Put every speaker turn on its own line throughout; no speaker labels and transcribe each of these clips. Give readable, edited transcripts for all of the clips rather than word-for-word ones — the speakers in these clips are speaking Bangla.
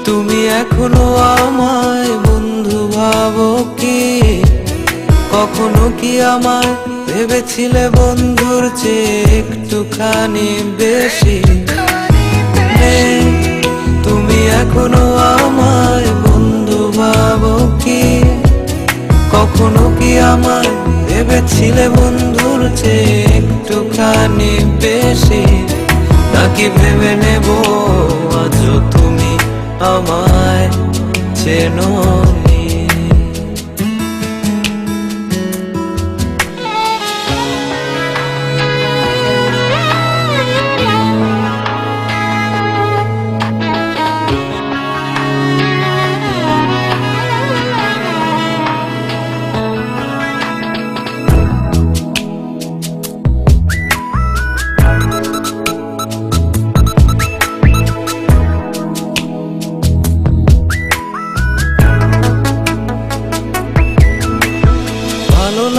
তুমি এখনো আমায় বন্ধু ভাবো কি? কখনো কি আমায় ভেবেছিলে বন্ধুর চেয়ে একটুখানি বেশি? তুমি এখনো আমায় বন্ধু ভাবো কি? কখনো কি আমায় ভেবেছিলে বন্ধুর চেয়ে একটুখানি বেশি? নাকি ভেবে নেব আজও তুমি আমায় চেনোনি?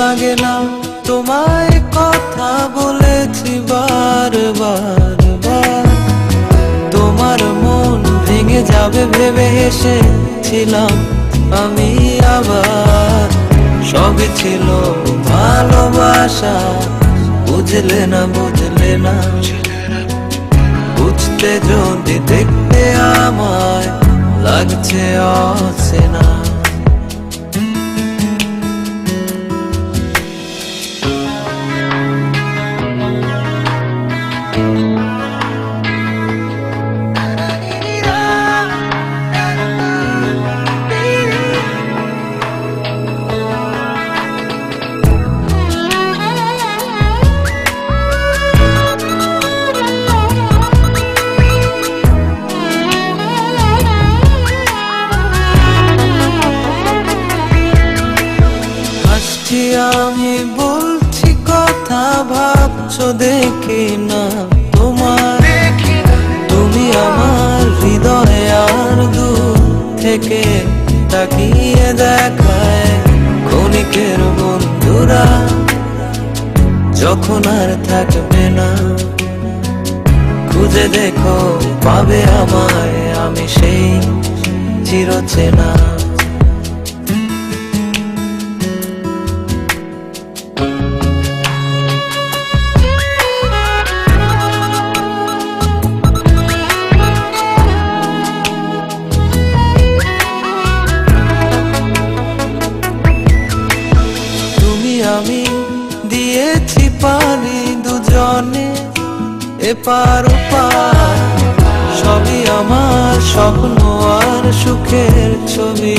লাগে না তোমায় কথা বলেছি বারবার, তোমার মন ভেঙে যাবে ভেবে হেসেছিলাম আমি আবার। সবই ছিল ভালোবাসা, বুঝলে না বুঝলে না, বুঝতে যদি দেখতে আমায় লাগছে অচেনা। আমি বলছি কথা ভাবছো দেখি না তোমার, তুমি আমার হৃদয়ে আর দূর থেকে তাকিয়ে দেখায় ক্ষণিকের বন্ধুরা যখন আর থাকবে না। খুঁজে দেখো পাবে আমায়, আমি সেই চিরচেনা। আমি দিয়েছি পারি দুজনে এপার ওপার, সবই আমার স্বপ্ন আর সুখের ছবি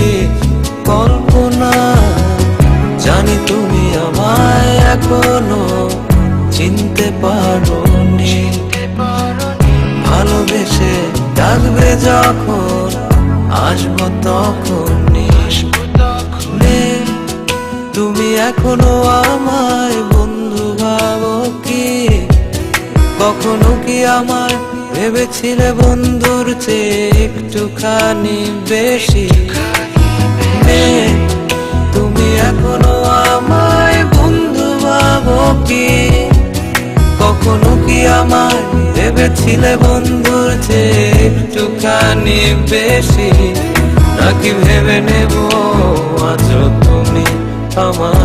কল্পনা। জানি তুমি আমায় এখনো চিনতে পারোনি, ভালোবেসে ডাকবে যখন আসবো তখনই। তুমি এখনো আমায় বন্ধু ভাবো কি? কখনো কি আমায় ভেবেছিলে বন্ধুর চেয়ে একটুখানি বেশি? তুমি এখনো আমায় বন্ধু ভাবো কি? কখনো কি আমায় ভেবেছিলে বন্ধুর চেয়ে একটুখানি বেশি? নাকি ভেবে নেব আজও তুমি আমার